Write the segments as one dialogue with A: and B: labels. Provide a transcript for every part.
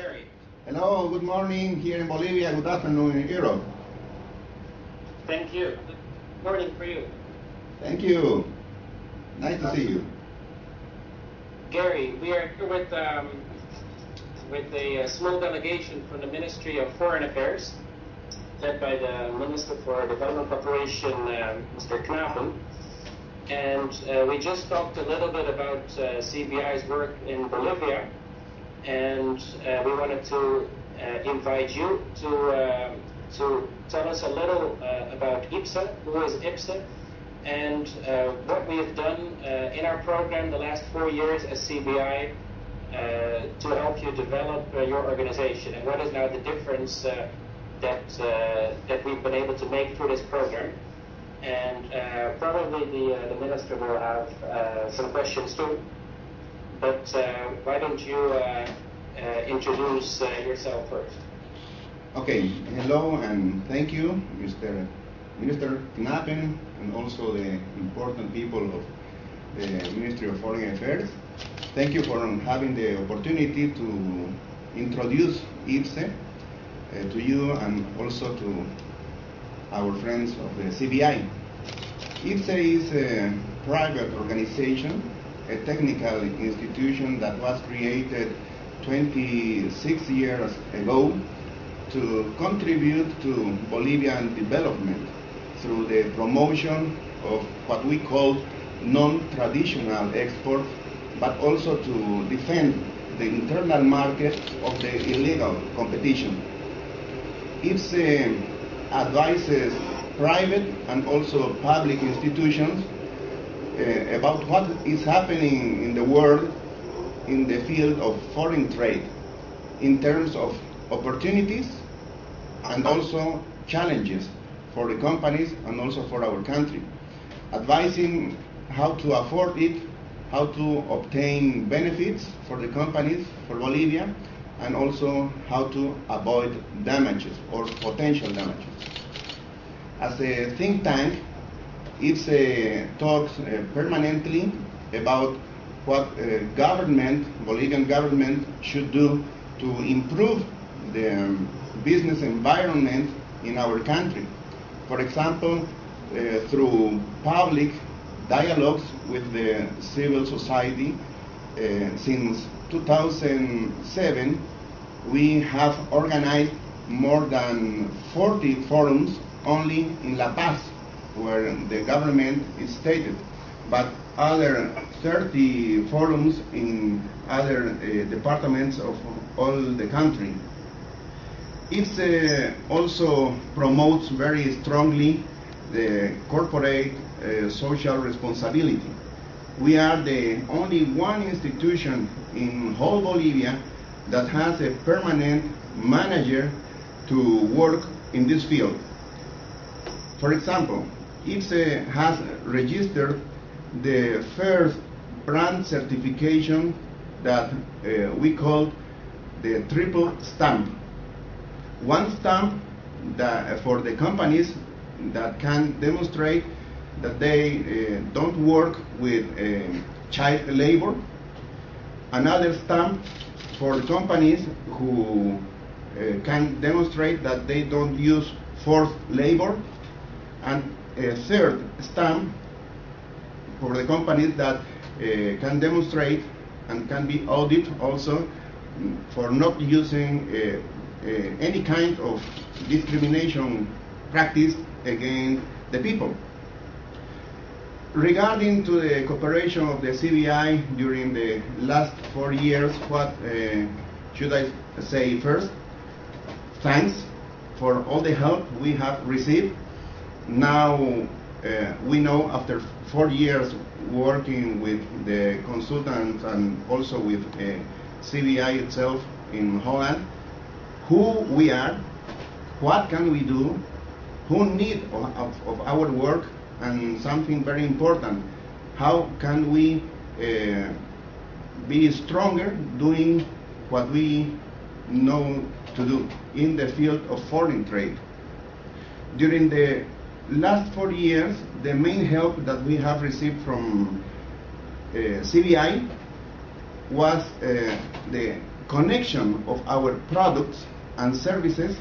A: Gary.
B: Hello, good morning here in Bolivia, good afternoon in Europe.
A: Thank you. Good morning for you.
B: Thank you. Nice to see you.
A: Gary, we are here with a small delegation from the Ministry of Foreign Affairs, led by the Minister for Development Cooperation, Mr. Knapen. And we just talked a little bit about CBI's work in Bolivia, and we wanted to invite you to tell us a little about IBCE, who is IBCE, and what we have done in our program the last 4 years as CBI to help you develop your organization, and what is now the difference that we've been able to make through this program. And probably the Minister will have some questions too, but why don't you introduce yourself first?
B: Okay, hello and thank you, Mr. Minister Knapen, and also the important people of the Ministry of Foreign Affairs. Thank you for having the opportunity to introduce IBCE to you and also to our friends of the CBI. IBCE is a private organization, a technical institution that was created 26 years ago to contribute to Bolivian development through the promotion of what we call non-traditional exports, but also to defend the internal market of the illegal competition. IBCE advises private and also public institutions about what is happening in the world in the field of foreign trade in terms of opportunities and also challenges for the companies and also for our country, advising how to afford it, how to obtain benefits for the companies, for Bolivia, and also how to avoid damages or potential damages. As a think tank, IBCE talks permanently about what Bolivian government should do to improve the business environment in our country. For example, through public dialogues with the civil society. Since 2007, we have organized more than 40 forums only in La Paz, where the government is stated, but other 30 forums in other departments of all the country. IBCE also promotes very strongly the corporate social responsibility. We are the only one institution in whole Bolivia that has a permanent manager to work in this field. For example, IBCE has registered the first brand certification that we call the triple stamp. One stamp that for the companies that can demonstrate that they don't work with child labor. Another stamp for companies who can demonstrate that they don't use forced labor. And a third stamp for the companies that can demonstrate and can be audited also for not using any kind of discrimination practice against the people. Regarding to the cooperation of the CBI during the last 4 years, what should I say first? Thanks for all the help we have received. Now we know after 4 years working with the consultants and also with CBI itself in Holland, who we are, what can we do, who need of our work, and something very important, how can we be stronger doing what we know to do in the field of foreign trade. During the last 4 years, the main help that we have received from CBI was the connection of our products and services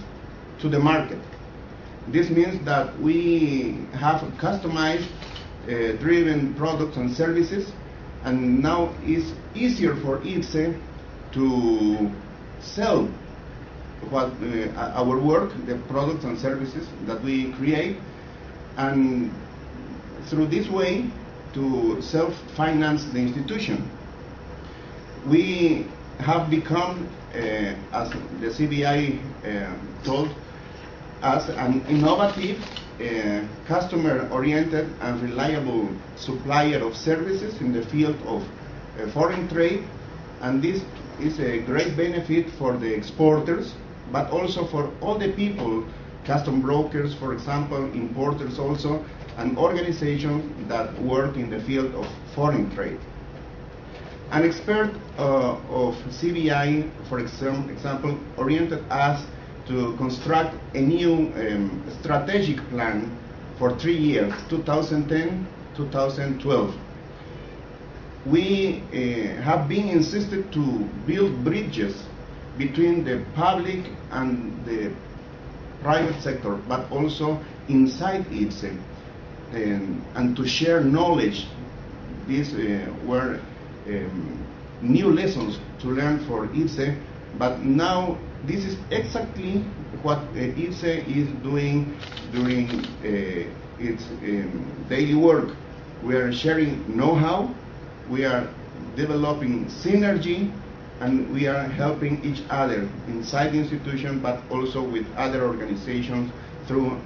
B: to the market. This means that we have customized driven products and services, and now it's easier for IBCE to sell what our work, the products and services that we create, and through this way to self-finance the institution. We have become, as the CBI told us, an innovative, customer-oriented and reliable supplier of services in the field of foreign trade, and this is a great benefit for the exporters, but also for all the people, custom brokers, for example, importers also, and organizations that work in the field of foreign trade. An expert of CBI, for example, oriented us to construct a new strategic plan for 3 years, 2010-2012. We have been insisted to build bridges between the public and the private sector, but also inside IBCE, and to share knowledge. These were new lessons to learn for IBCE, but now this is exactly what IBCE is doing during its daily work. We are sharing know-how, we are developing synergy, and we are helping each other inside the institution, but also with other organizations through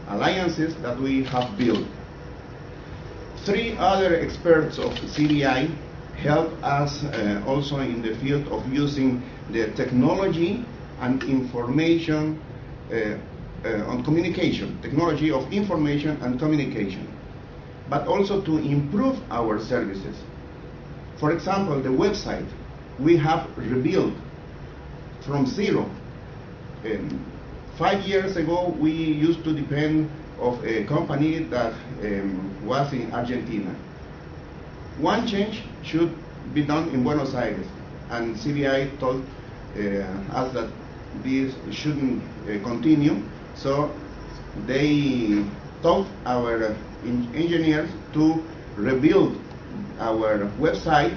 B: alliances that we have built. 3 other experts of CBI help us also in the field of using the technology and information on communication, technology of information and communication, but also to improve our services. For example, the website we have rebuilt from zero. 5 years ago, we used to depend of a company that was in Argentina. One change should be done in Buenos Aires, and CBI told us that this shouldn't continue, so they taught our engineers to rebuild our website,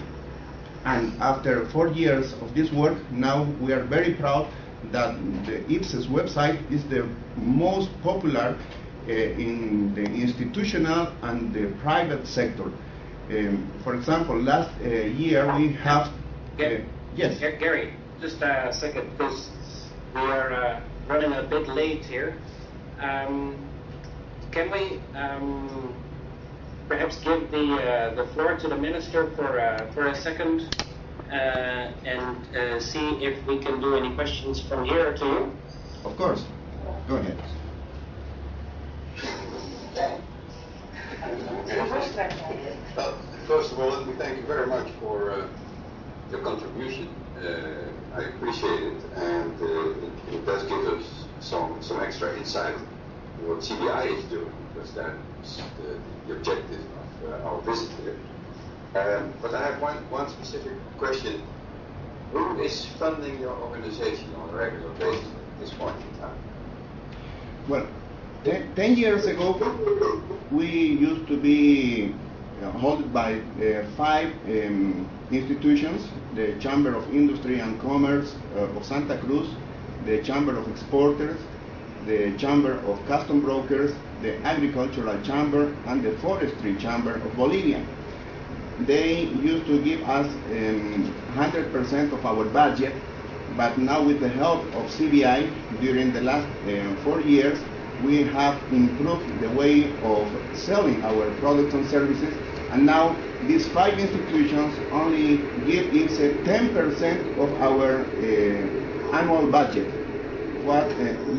B: and after 4 years of this work, now we are very proud that the IBCE's website is the most popular in the institutional and the private sector. For example, last year we have... yes?
A: Gary, just a second, because we are running a bit late here. Can we perhaps give the floor to the Minister for a second and see if we can do any questions from here to you?
B: Of course. Go ahead.
C: First of all, let me thank you very much for your contribution. I appreciate it, and it does give us some extra insight in what CBI is doing, because that's the objective of our visit here. But I have one specific question. Who is funding your organization on a regular basis at this point in time?
B: Well, 10 years ago, we used to be held by 5 institutions: the Chamber of Industry and Commerce of Santa Cruz, the Chamber of Exporters, the Chamber of Custom Brokers, the Agricultural Chamber, and the Forestry Chamber of Bolivia. They used to give us 100% of our budget, but now with the help of CBI, during the last 4 years, we have improved the way of selling our products and services, and now these 5 institutions only give IBCE 10% of our annual budget. What,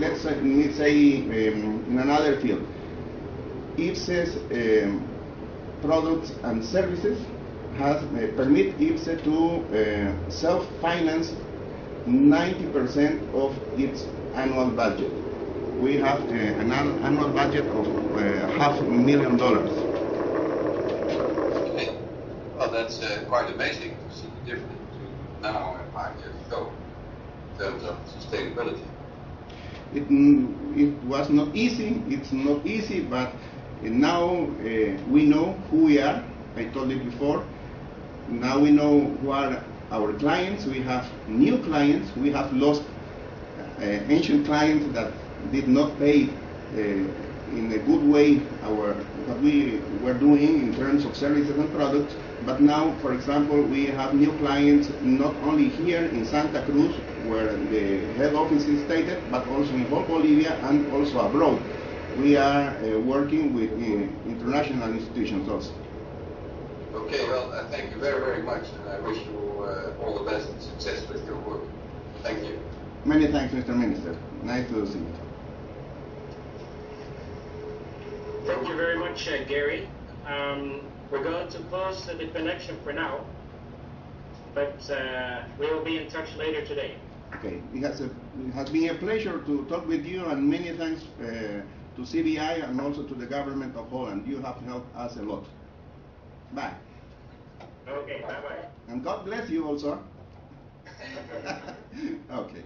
B: let's say in another field, IBCE's products and services has permit IBCE to self-finance 90% of its annual budget. We have an annual budget of $500,000.
C: Okay. Well, that's quite amazing to see the difference between now and 5 years ago. terms of sustainability?
B: It was not easy. It's not easy, but now we know who we are. I told it before. Now we know who are our clients. We have new clients. We have lost ancient clients that did not pay in a good way what we were doing in terms of services and products. But now, for example, we have new clients not only here in Santa Cruz, where the head office is stated, but also in whole Bolivia and also abroad. We are working with international institutions also.
C: Okay, well, thank you very, very much, and I wish you all the best and success with your work. Thank you.
B: Many thanks, Mr. Minister. Nice to see you.
A: Thank you very much, Gary. We're going to pause the connection for now, but we will be in touch later today.
B: Okay, it has been a pleasure to talk with you, and many thanks to CBI and also to the government of Holland. You have helped us a lot. Bye.
A: Okay, bye-bye.
B: And God bless you also. Okay.